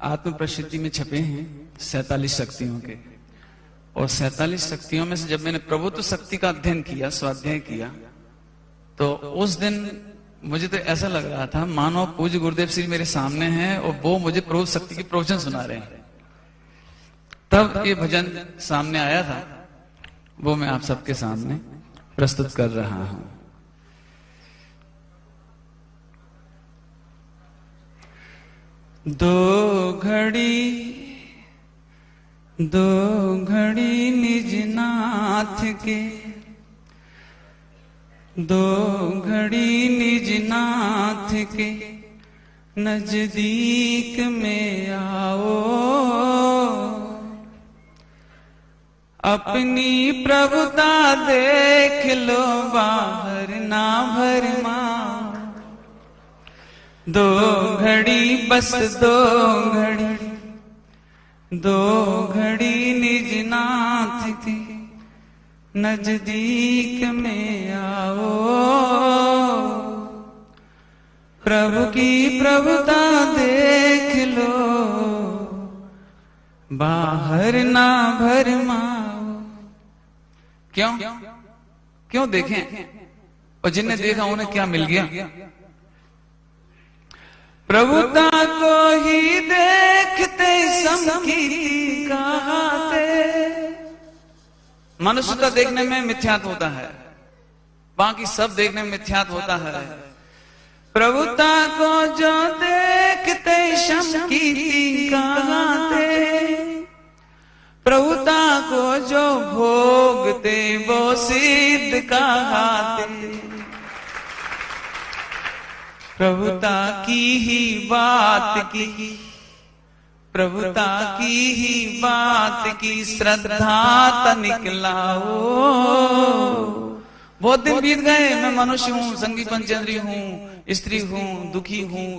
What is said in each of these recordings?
आत्म प्रसिद्धि में छपे हैं 47 शक्तियों के। और 47 शक्तियों में से जब मैंने प्रभुत्व शक्ति का अध्ययन किया, स्वाध्याय किया, तो उस दिन मुझे तो ऐसा लग रहा था मानो पूज्य गुरुदेव श्री मेरे सामने हैं और वो मुझे प्रभु शक्ति की प्रवचन सुना रहे हैं। तब ये भजन सामने आया था, वो मैं आप सबके सामने प्रस्तुत कर रहा हूं। दो घड़ी निज नाथ के, दो घड़ी निज नाथ के नजदीक में आओ, अपनी प्रभुता देख लो बाहर ना भरमाओ। दो घड़ी बस दो घड़ी निज नाथ के नजदीक में आओ, प्रभु की प्रभुता देख लो बाहर ना भरमाओ। क्यों देखें? और जिन्हें देखा उन्हें क्या मिल गया? प्रभुता को ही देखते समकीर्ति गाते। मनुष्यता देखने में मिथ्यात्व होता है, बाकी सब देखने में मिथ्यात्व होता है। प्रभुता को जो देखते समकीर्ति गाते, प्रभुता को जो भोगते वो सिद्ध कहते। प्रभुता की ही बात की, प्रभुता की ही बात की श्रद्धा तनिक लाओ। बहुत दिन बीत गए, मैं मनुष्य हूँ, संगी पंचेंद्रिय हूँ, स्त्री हूँ, दुखी हूँ,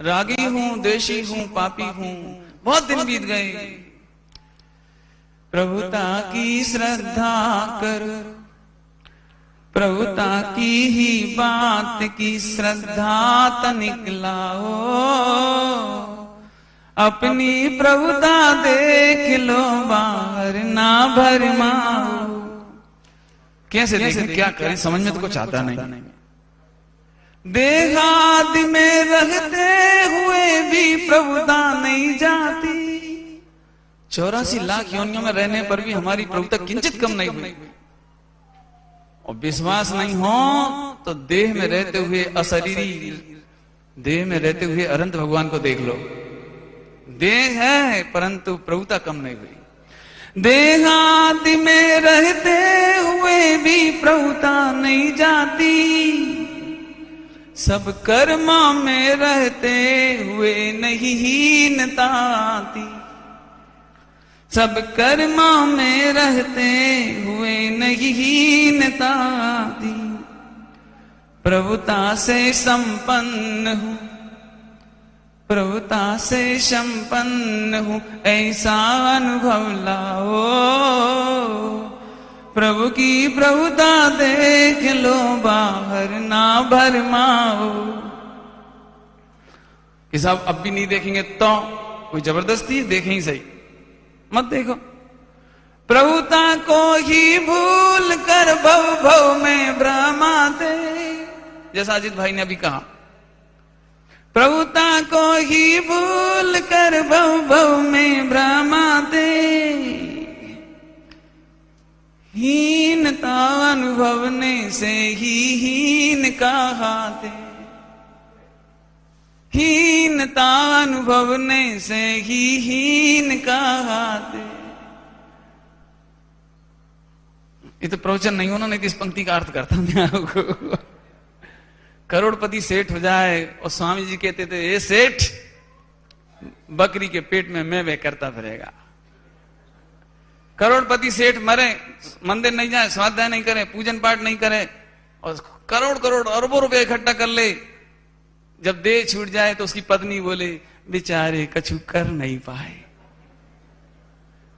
रागी हूँ, द्वेषी हूँ, पापी हूँ, बहुत दिन बीत गए। प्रभुता की श्रद्धा कर, प्रभुता की ही बात की श्रद्धा तनिक लाओ, अपनी प्रभुता देख लो बाहर ना भरमाओ। कैसे देखें, क्या करें, समझ में तो कुछ आता नहीं। देहादि में रहते हुए भी प्रभुता नहीं जाती, 84 लाख योनियों में रहने पर भी हमारी प्रभुता किंचित कम नहीं हुई। और विश्वास नहीं हो तो देह में रहते हुए, अशरीरी देह में रहते हुए अनंत भगवान को देख लो। देह है परंतु प्रभुता कम नहीं हुई। देहादि में रहते हुए भी प्रभुता नहीं जाती, सब कर्मा में रहते हुए नहीं हीनता आती। सब कर्मा में रहते हुए नहीं हीनता आती। प्रभुता से संपन्न हूँ, प्रभुता से संपन्न हूँ, ऐसा अनुभव लाओ। प्रभु की प्रभुता देख लो बाहर ना भरमाओ। कि साहब अब भी नहीं देखेंगे तो कोई जबरदस्ती, देखें ही सही, मत देखो। प्रभुता को ही भूल कर भव भव में भ्रमाते, जैसा अजित भाई ने अभी कहा, प्रभुता को ही भूल कर भव भव में भ्रमाते। हीनता अनुभवने से ही हीन कहते, हीनता अनुभवने से ही हीन कहते। ये तो प्रवचन नहीं होना, नहीं तो इस पंक्ति का अर्थ करता मैं आपको। करोड़पति सेठ हो जाए और स्वामी जी कहते थे, ये सेठ बकरी के पेट में मैं वे करता फिरेगा। करोड़पति सेठ मरे, मंदिर नहीं जाए, स्वाध्याय नहीं करे, पूजन पाठ नहीं करे, और करोड़ करोड़ अरबों रुपए इकट्ठा कर ले, जब देह छूट जाए तो उसकी पत्नी बोले बेचारे कछु कर नहीं पाए।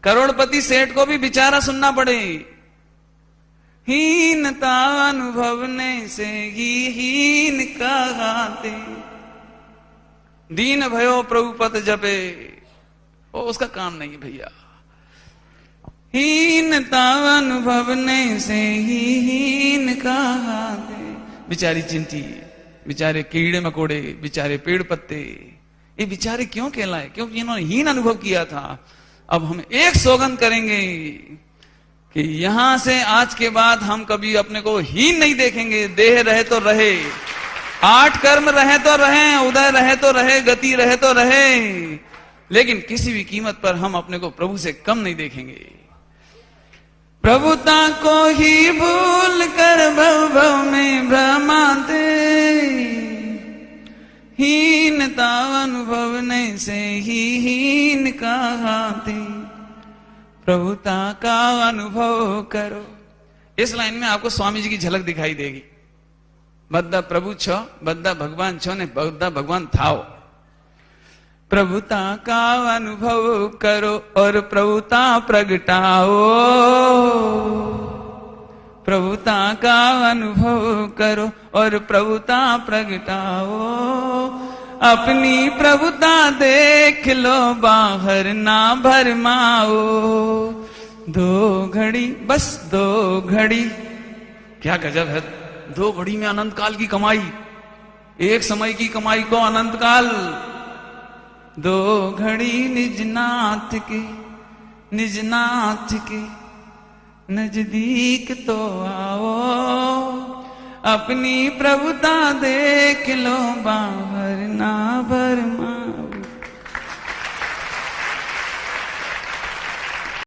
करोड़पति सेठ को भी बेचारा सुनना पड़े। हीनता अनुभवने से ही हीन कहते। दीन भयो प्रभु पद जपे, वो उसका काम नहीं भैया। हीनता अनुभवने से ही हीन कहा दे। बेचारी चिंटी, बेचारे कीड़े मकोड़े, बेचारे पेड़ पत्ते, ये बेचारे क्यों कहलाए? क्योंकि इन्होंने हीन अनुभव किया था। अब हम एक सौगंध करेंगे कि यहां से आज के बाद हम कभी अपने को हीन नहीं देखेंगे। देह रहे तो रहे, 8 कर्म रहे तो रहे, उदय रहे तो रहे, गति रहे तो रहे, लेकिन किसी भी कीमत पर हम अपने को प्रभु से कम नहीं देखेंगे। प्रभुता को ही भूल कर भव भव में भ्रमाते, हीनता अनुभवने से ही हीन कहाते। प्रभुता का अनुभव करो। इस लाइन में आपको स्वामी जी की झलक दिखाई देगी। बद्दा प्रभु छो, बद्दा भगवान छो ने बद्दा भगवान थाओ। प्रभुता का अनुभव करो और प्रभुता प्रगटाओ। प्रभुता का अनुभव करो और प्रभुता प्रगटाओ। अपनी प्रभुता देख लो, बाहर ना भरमाओ। 2 घड़ी, बस 2 घड़ी, क्या गजब है। 2 घड़ी में अनंत काल की कमाई, एक समय की कमाई को अनंत काल। 2 घड़ी निजनाथ के, निजनाथ के नजदीक तो आओ। अपनी प्रभुता देख लो, बाहर ना भरमा।